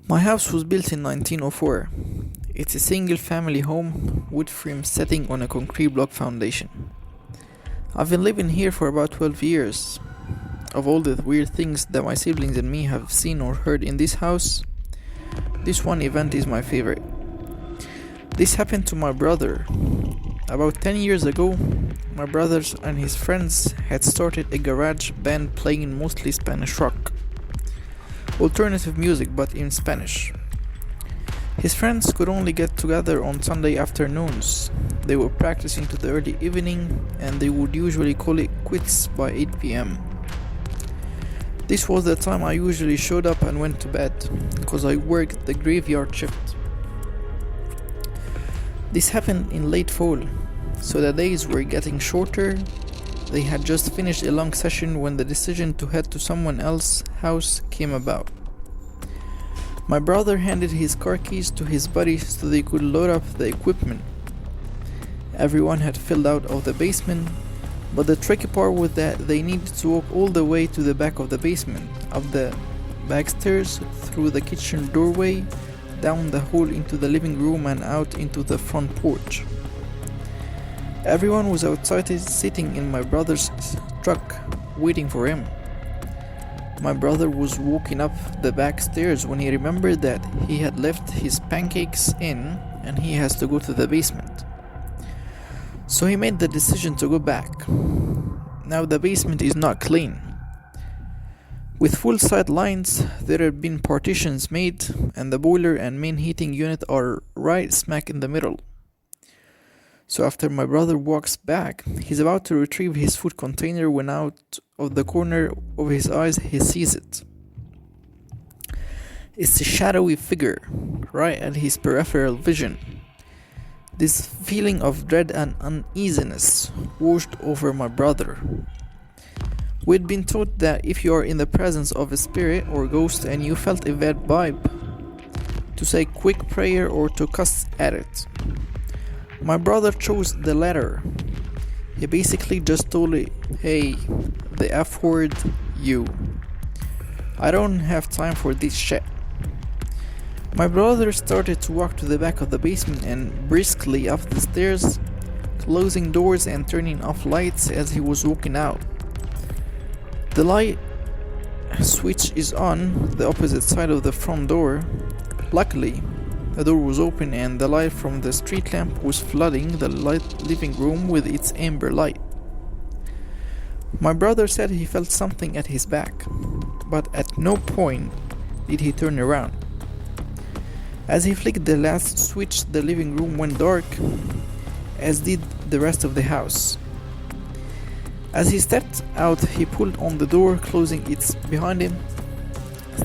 My house was built in 1904. It's a single family home, wood frame setting on a concrete block foundation. I've been living here for about 12 years. Of all the weird things that my siblings and me have seen or heard in this house, this one event is my favorite. This happened to my brother. About 10 years ago, my brothers and his friends had started a garage band playing mostly Spanish rock. Alternative music, but in Spanish. His friends could only get together on Sunday afternoons. They were practicing to the early evening, and they would usually call it quits by 8 p.m. This was the time I usually showed up and went to bed, because I worked the graveyard shift. This happened in late fall, so the days were getting shorter. They had just finished a long session when the decision to head to someone else's house came about. My brother handed his car keys to his buddy so they could load up the equipment. Everyone had filled out of the basement, but the tricky part was that they needed to walk all the way to the back of the basement, up the back stairs, through the kitchen doorway, down the hall into the living room and out into the front porch. Everyone was outside sitting in my brother's truck, waiting for him. My brother was walking up the back stairs when he remembered that he had left his pancakes in and he has to go to the basement. So he made the decision to go back. Now the basement is not clean. With full side lines, there have been partitions made and the boiler and main heating unit are right smack in the middle. So after my brother walks back, he's about to retrieve his food container when out of the corner of his eyes he sees it. It's a shadowy figure, right at his peripheral vision. This feeling of dread and uneasiness washed over my brother. We'd been taught that if you are in the presence of a spirit or ghost and you felt a bad vibe, to say quick prayer or to cuss at it. My brother chose the latter. He basically just told it, "Hey, the F word, you. I don't have time for this shit." My brother started to walk to the back of the basement and briskly up the stairs, closing doors and turning off lights as he was walking out. The light switch is on the opposite side of the front door. Luckily, the door was open and the light from the street lamp was flooding the living room with its amber light. My brother said he felt something at his back, but at no point did he turn around. As he flicked the last switch, the living room went dark, as did the rest of the house. As he stepped out, he pulled on the door, closing it behind him.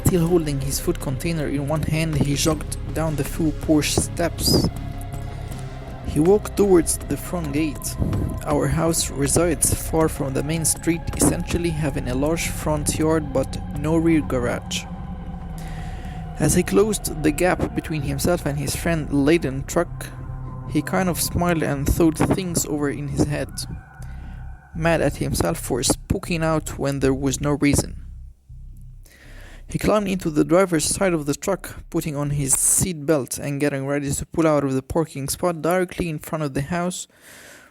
Still holding his food container in one hand, he jogged down the full porch steps. He walked towards the front gate. Our house resides far from the main street, essentially having a large front yard but no rear garage. As he closed the gap between himself and his friend-laden truck, he kind of smiled and thought things over in his head, mad at himself for spooking out when there was no reason. He climbed into the driver's side of the truck, putting on his seat belt and getting ready to pull out of the parking spot directly in front of the house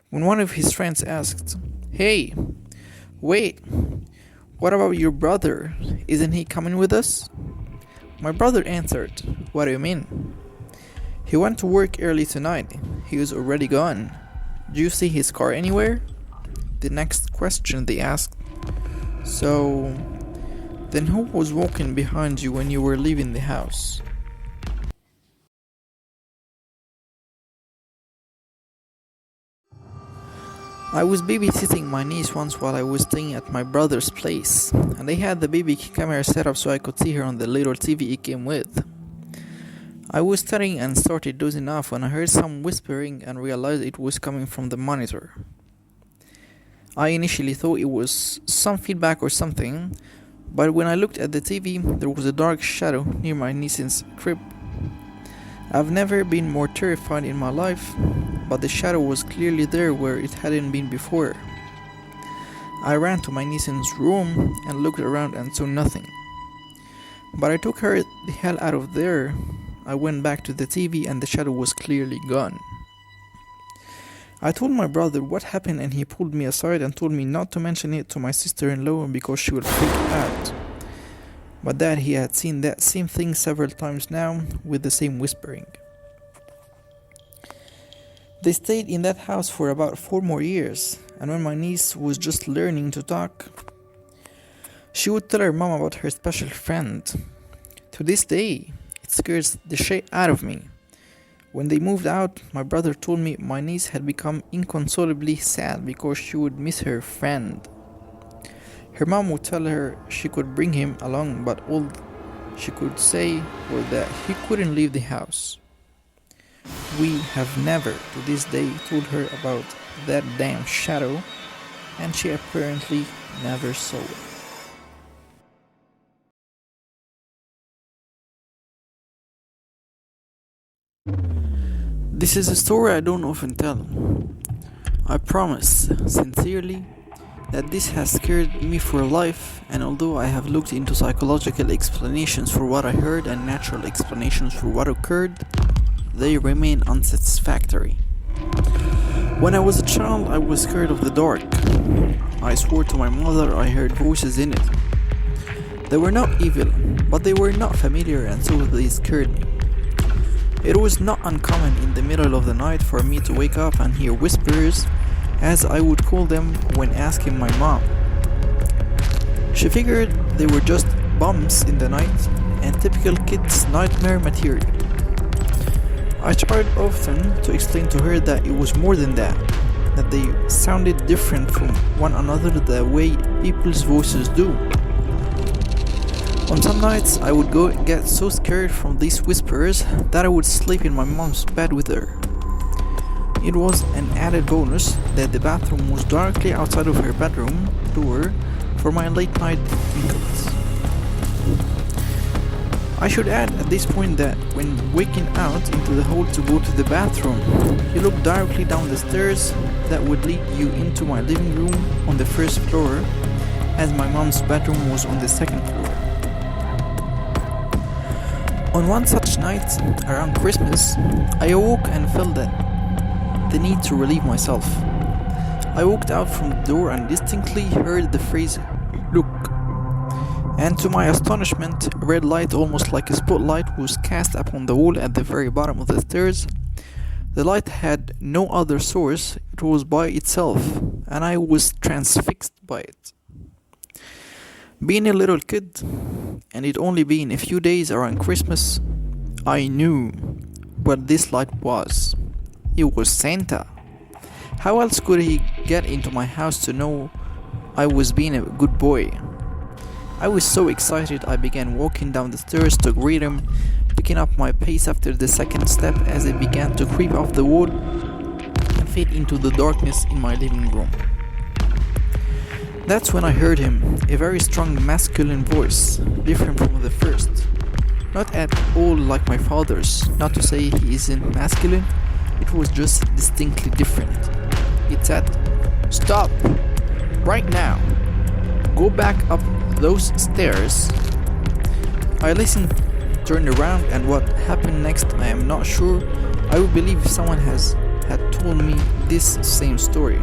when one of his friends asked, "Hey, wait, what about your brother? Isn't he coming with us?" My brother answered, "What do you mean?" "He went to work early tonight. He was already gone. Do you see his car anywhere?" The next question they asked, "So, then who was walking behind you when you were leaving the house?" I was babysitting my niece once while I was staying at my brother's place, and they had the baby camera set up so I could see her on the little TV it came with. I was studying and started dozing off when I heard some whispering and realized it was coming from the monitor. I initially thought it was some feedback or something, but when I looked at the TV, there was a dark shadow near my niece's crib. I've never been more terrified in my life, but the shadow was clearly there where it hadn't been before. I ran to my niece's room and looked around and saw nothing. But I took her the hell out of there. I went back to the TV and the shadow was clearly gone. I told my brother what happened and he pulled me aside and told me not to mention it to my sister-in-law because she would freak out. But that he had seen that same thing several times now with the same whispering. They stayed in that house for about 4 more years, and when my niece was just learning to talk, she would tell her mom about her special friend. To this day, it scares the shit out of me. When they moved out, my brother told me my niece had become inconsolably sad because she would miss her friend. Her mom would tell her she could bring him along, but all she could say was that he couldn't leave the house. We have never to this day told her about that damn shadow, and she apparently never saw it. This is a story I don't often tell. I promise, sincerely, that this has scared me for life, and although I have looked into psychological explanations for what I heard and natural explanations for what occurred, they remain unsatisfactory. When I was a child, I was scared of the dark. I swore to my mother I heard voices in it. They were not evil, but they were not familiar, and so they scared me. It was not uncommon in the middle of the night for me to wake up and hear whispers, as I would call them when asking my mom. She figured they were just bumps in the night and typical kids' nightmare material. I tried often to explain to her that it was more than that they sounded different from one another the way people's voices do. On some nights I would get so scared from these whispers that I would sleep in my mom's bed with her. It was an added bonus that the bathroom was directly outside of her bedroom door for my late night tinkles. I should add at this point that when waking out into the hall to go to the bathroom, you look directly down the stairs that would lead you into my living room on the first floor, as my mom's bedroom was on the second floor. On one such night, around Christmas, I awoke and felt the need to relieve myself. I walked out from the door and distinctly heard the phrase, "Look." And to my astonishment, a red light almost like a spotlight was cast upon the wall at the very bottom of the stairs. The light had no other source, it was by itself, and I was transfixed by it. Being a little kid, and it only being a few days around Christmas, I knew what this light was. It was Santa. How else could he get into my house to know I was being a good boy? I was so excited I began walking down the stairs to greet him, picking up my pace after the second step as it began to creep off the wall and fade into the darkness in my living room. That's when I heard him, a very strong masculine voice, different from the first. Not at all like my father's, not to say he isn't masculine, it was just distinctly different. It said, "Stop! Right now! Go back up those stairs." I listened, turned around, and what happened next I am not sure. I would believe if someone had told me this same story.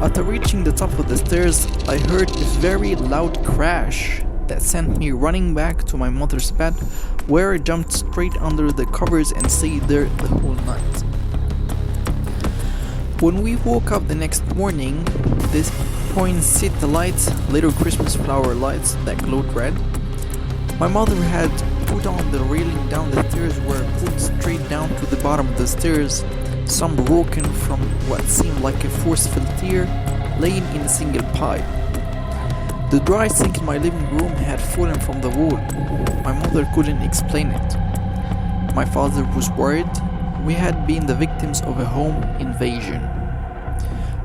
After reaching the top of the stairs, I heard a very loud crash that sent me running back to my mother's bed, where I jumped straight under the covers and stayed there the whole night. When we woke up the next morning, this poinsettia lights, little Christmas flower lights that glowed red, my mother had put on the railing down the stairs were pulled straight down to the bottom of the stairs, some broken from what seemed like a forceful tear, laying in a single pile. The dry sink in my living room had fallen from the wall. My mother couldn't explain it. My father was worried. We had been the victims of a home invasion.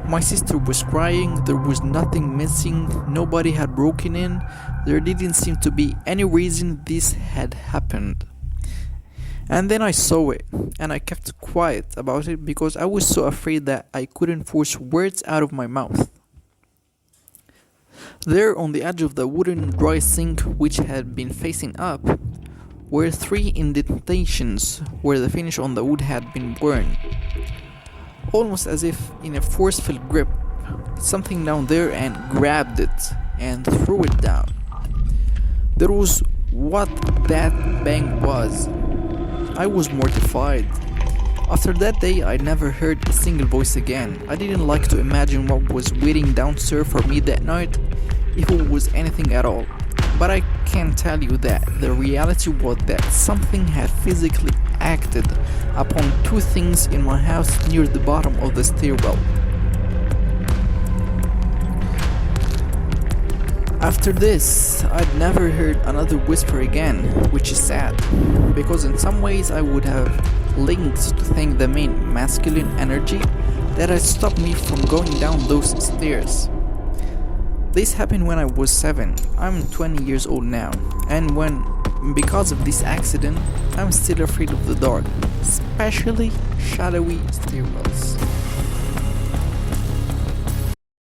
My sister was crying. There was nothing missing. Nobody had broken in. There didn't seem to be any reason this had happened. And then I saw it, and I kept quiet about it because I was so afraid that I couldn't force words out of my mouth. There, on the edge of the wooden dry sink, which had been facing up, were 3 indentations where the finish on the wood had been burned. Almost as if in a forceful grip, something down there and grabbed it and threw it down. There was what that bang was. I was mortified. After that day, I never heard a single voice again. I didn't like to imagine what was waiting downstairs for me that night, if it was anything at all. But I can tell you that the reality was that something had physically acted upon 2 things in my house near the bottom of the stairwell. After this, I'd never heard another whisper again, which is sad, because in some ways I would have linked to thank the main masculine energy that had stopped me from going down those stairs. This happened when I was 7. I'm 20 years old now, and because of this accident, I'm still afraid of the dark, especially shadowy stairwells.